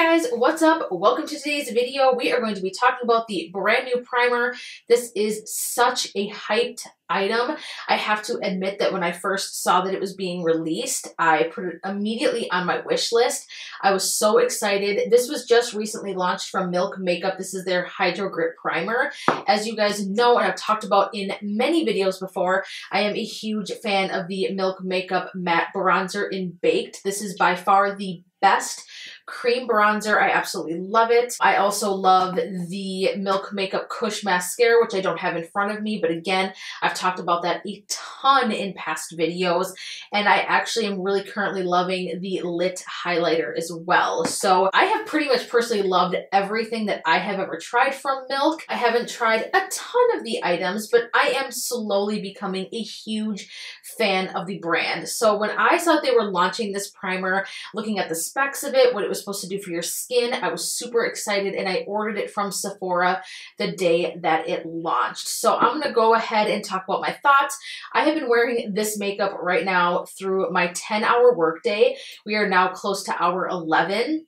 Guys, what's up? Welcome to today's video. We are going to be talking about the brand new primer. This is such a hyped item. I have to admit that when I first saw that it was being released, I put it immediately on my wish list. I was so excited. This was just recently launched from Milk Makeup. This is their Hydro Grip Primer. As you guys know, and I've talked about in many videos before, I am a huge fan of the Milk Makeup Matte Bronzer in Baked. This is by far the best cream bronzer. I absolutely love it. I also love the Milk Makeup Kush Mascara, which I don't have in front of me, but again, I've talked about that a ton in past videos, and I actually am really currently loving the Lit Highlighter as well. So I have pretty much personally loved everything that I have ever tried from Milk. I haven't tried a ton of the items, but I am slowly becoming a huge fan of the brand. So when I saw they were launching this primer, looking at the specs of it, what it was supposed to do for your skin, I was super excited and I ordered it from Sephora the day that it launched. So I'm going to go ahead and talk about my thoughts. I have been wearing this makeup right now through my 10-hour workday. We are now close to hour 11.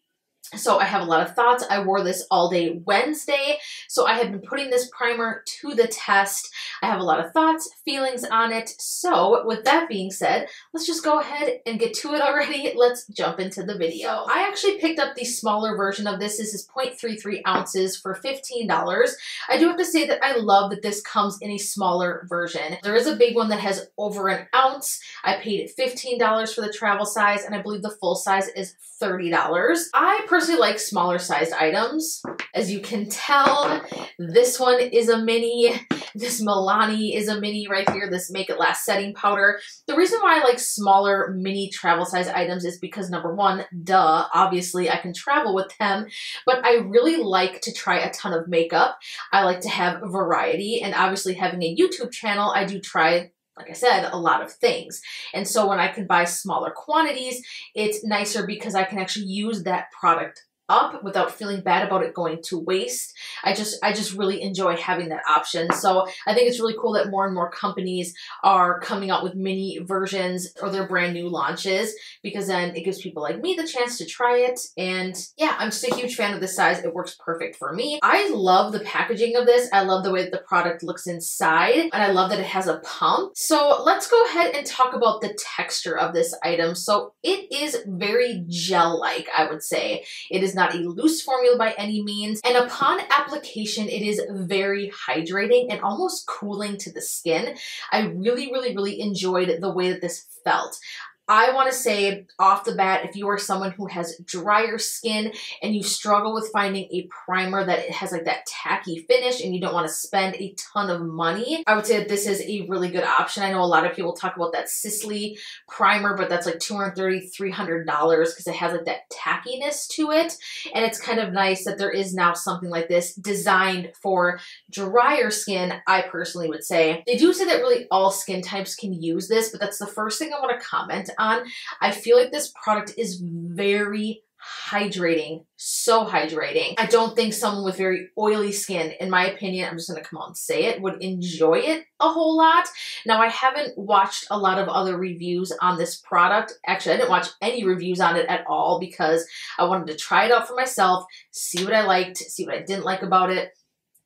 So I have a lot of thoughts. I wore this all day Wednesday, so I have been putting this primer to the test. I have a lot of thoughts, feelings on it. So with that being said, let's just go ahead and get to it already. Let's jump into the video. So I actually picked up the smaller version of this. This is 0.33 ounces for $15. I do have to say that I love that this comes in a smaller version. There is a big one that has over an ounce. I paid $15 for the travel size, and I believe the full size is $30. I personally like smaller sized items. As you can tell, this one is a mini. This Milani is a mini right here, this Make It Last setting powder. The reason why I like smaller mini travel size items is because number one, duh, obviously I can travel with them, but I really like to try a ton of makeup. I like to have variety, and obviously having a YouTube channel, I do try, like I said, a lot of things. And so when I can buy smaller quantities, it's nicer because I can actually use that product up without feeling bad about it going to waste. I just really enjoy having that option. So I think it's really cool that more and more companies are coming out with mini versions or their brand new launches, because then it gives people like me the chance to try it. And yeah, I'm just a huge fan of this size. It works perfect for me. I love the packaging of this. I love the way that the product looks inside, and I love that it has a pump. So let's go ahead and talk about the texture of this item. So it is very gel-like, I would say. It is not a loose formula by any means, and upon application it is very hydrating and almost cooling to the skin. I really enjoyed the way that this felt. I want to say off the bat, if you are someone who has drier skin and you struggle with finding a primer that it has like that tacky finish and you don't want to spend a ton of money, I would say that this is a really good option. I know a lot of people talk about that Sisley primer, but that's like $230, $300 because it has like that tackiness to it. And it's kind of nice that there is now something like this designed for drier skin, I personally would say. They do say that really all skin types can use this, but that's the first thing I want to comment on. I feel like this product is very hydrating, so hydrating. I don't think someone with very oily skin, in my opinion, I'm just gonna come out and say it, would enjoy it a whole lot. Now, I haven't watched a lot of other reviews on this product. Actually, I didn't watch any reviews on it at all because I wanted to try it out for myself, see what I liked, see what I didn't like about it.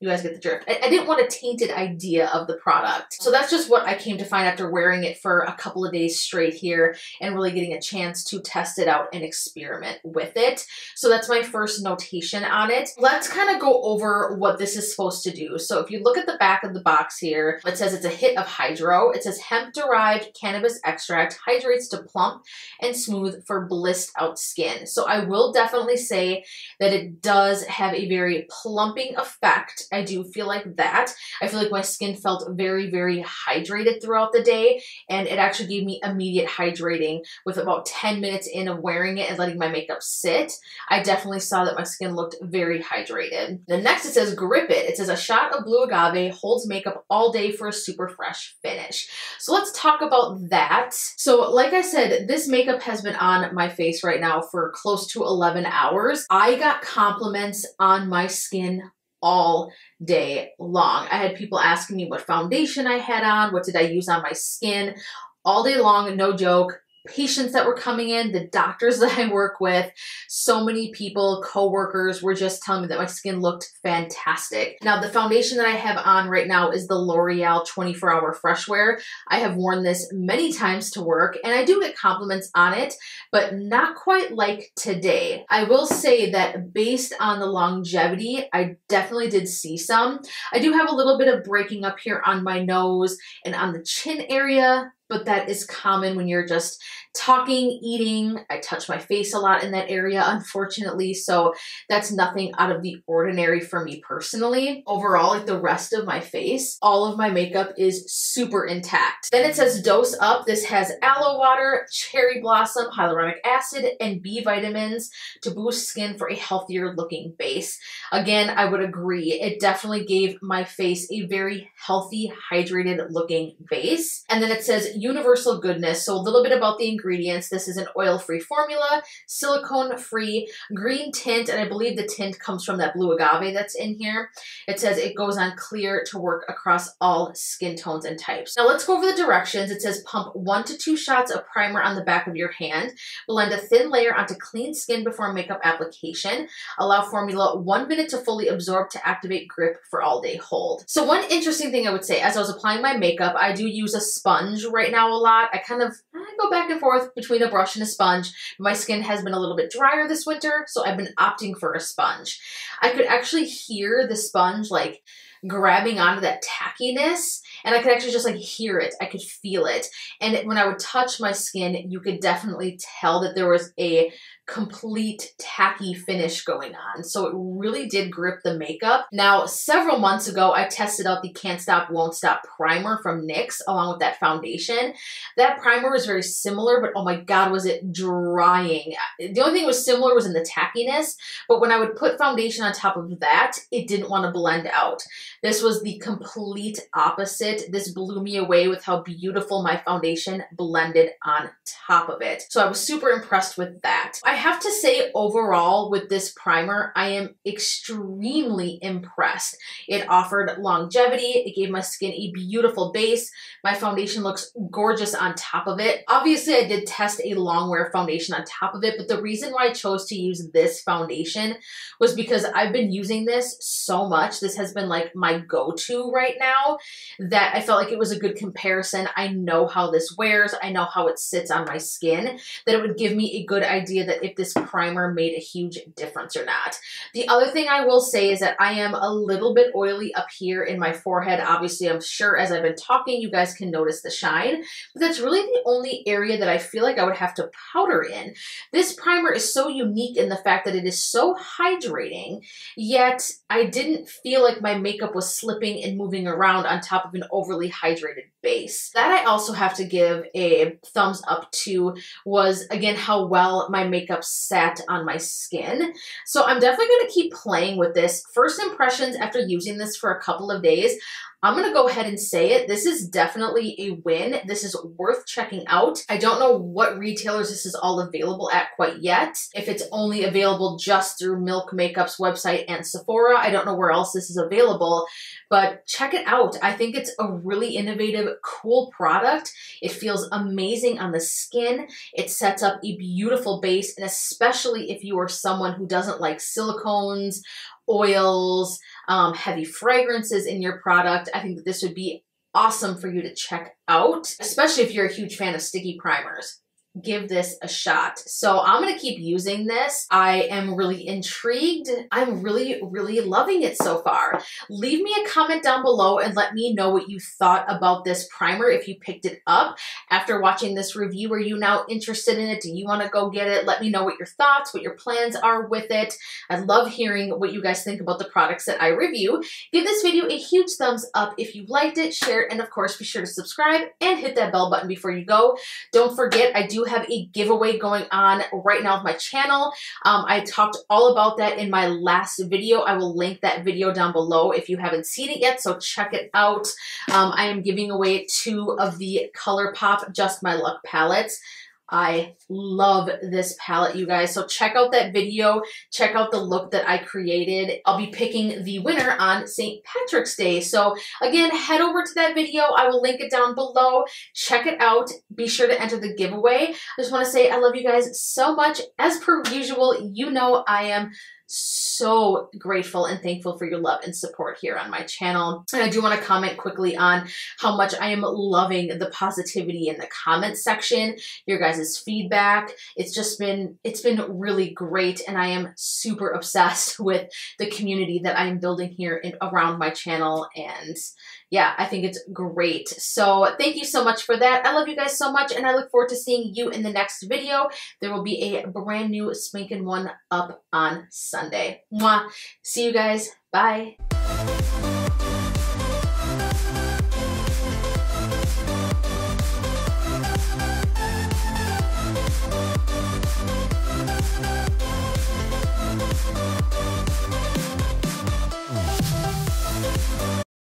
You guys get the drift. I didn't want a tainted idea of the product. So that's just what I came to find after wearing it for a couple of days straight here and really getting a chance to test it out and experiment with it. So that's my first notation on it. Let's kind of go over what this is supposed to do. So if you look at the back of the box here, it says it's a hit of hydro. It says hemp-derived cannabis extract hydrates to plump and smooth for blissed out skin. So I will definitely say that it does have a very plumping effect. I do feel like that. I feel like my skin felt very hydrated throughout the day, and it actually gave me immediate hydrating with about 10 minutes in of wearing it and letting my makeup sit. I definitely saw that my skin looked very hydrated. The next, it says grip it. It says a shot of blue agave holds makeup all day for a super fresh finish. So let's talk about that. So like I said, this makeup has been on my face right now for close to 11 hours. I got compliments on my skin all day long. I had people asking me what foundation I had on, what did I use on my skin, all day long, no joke. patients that were coming in, the doctors that I work with, so many people, coworkers were just telling me that my skin looked fantastic. Now, the foundation that I have on right now is the L'Oreal 24-Hour Fresh Wear. I have worn this many times to work, and I do get compliments on it, but not quite like today. I will say that based on the longevity, I definitely did see some. I do have a little bit of breaking up here on my nose and on the chin area, but that is common when you're just talking, eating. I touch my face a lot in that area, unfortunately, so that's nothing out of the ordinary for me personally. Overall, like the rest of my face, all of my makeup is super intact. Then it says dose up. This has aloe water, cherry blossom, hyaluronic acid, and B vitamins to boost skin for a healthier looking base. Again, I would agree. It definitely gave my face a very healthy, hydrated looking base. And then it says universal goodness. So a little bit about the ingredients. This is an oil-free formula, silicone-free, green tint, and I believe the tint comes from that blue agave that's in here. It says it goes on clear to work across all skin tones and types. Now let's go over the directions. It says pump 1 to 2 shots of primer on the back of your hand. Blend a thin layer onto clean skin before makeup application. Allow formula 1 minute to fully absorb to activate grip for all day hold. So one interesting thing I would say, as I was applying my makeup, I do use a sponge right now a lot. I go back and forth between a brush and a sponge. My skin has been a little bit drier this winter, so I've been opting for a sponge. I could actually hear the sponge like grabbing onto that tackiness, and I could actually just like hear it. I could feel it. And when I would touch my skin, you could definitely tell that there was a complete tacky finish going on. So it really did grip the makeup. Now, several months ago, I tested out the Can't Stop, Won't Stop primer from NYX along with that foundation. That primer was very similar, but oh my God, was it drying. The only thing that was similar was in the tackiness, but when I would put foundation on top of that, it didn't want to blend out. This was the complete opposite. This blew me away with how beautiful my foundation blended on top of it. So I was super impressed with that. I have to say overall with this primer, I am extremely impressed. It offered longevity. It gave my skin a beautiful base. My foundation looks gorgeous on top of it. Obviously, I did test a long wear foundation on top of it, but the reason why I chose to use this foundation was because I've been using this so much. This has been like my go-to right now that I felt like it was a good comparison. I know how this wears. I know how it sits on my skin, that it would give me a good idea that if this primer made a huge difference or not. The other thing I will say is that I am a little bit oily up here in my forehead. Obviously, I'm sure as I've been talking, you guys can notice the shine, but that's really the only area that I feel like I would have to powder in. This primer is so unique in the fact that it is so hydrating, yet I didn't feel like my makeup was slipping and moving around on top of an overly hydrated base. That I also have to give a thumbs up to was, again, how well my makeup sat on my skin. So I'm definitely going to keep playing with this. First impressions after using this for a couple of days, I'm going to go ahead and say it. This is definitely a win. This is worth checking out. I don't know what retailers this is all available at quite yet. If it's only available just through Milk Makeup's website and Sephora, I don't know where else this is available, but check it out. I think it's a really innovative, cool product. It feels amazing on the skin. It sets up a beautiful base, and especially if you are someone who doesn't like silicones, oils, heavy fragrances in your product, I think that this would be awesome for you to check out, especially if you're a huge fan of sticky primers. Give this a shot. So I'm going to keep using this. I am really intrigued. I'm really loving it so far. Leave me a comment down below and let me know what you thought about this primer if you picked it up after watching this review. Are you now interested in it? Do you want to go get it? Let me know what your thoughts, what your plans are with it. I love hearing what you guys think about the products that I review. Give this video a huge thumbs up if you liked it, share it, and of course be sure to subscribe and hit that bell button before you go. Don't forget, I do have a giveaway going on right now with my channel. I talked all about that in my last video. I will link that video down below if you haven't seen it yet, so check it out. I am giving away 2 of the ColourPop Just My Luck palettes. I love this palette, you guys. So check out that video. Check out the look that I created. I'll be picking the winner on St. Patrick's Day. So again, head over to that video. I will link it down below. Check it out. Be sure to enter the giveaway. I just want to say I love you guys so much. As per usual, you know I am so grateful and thankful for your love and support here on my channel. And I do want to comment quickly on how much I am loving the positivity in the comment section, your guys' feedback. It's been really great, and I am super obsessed with the community that I am building here around my channel, and yeah, I think it's great. So thank you so much for that. I love you guys so much, and I look forward to seeing you in the next video. There will be a brand new spanking one up on Sunday. Mwah. See you guys. Bye.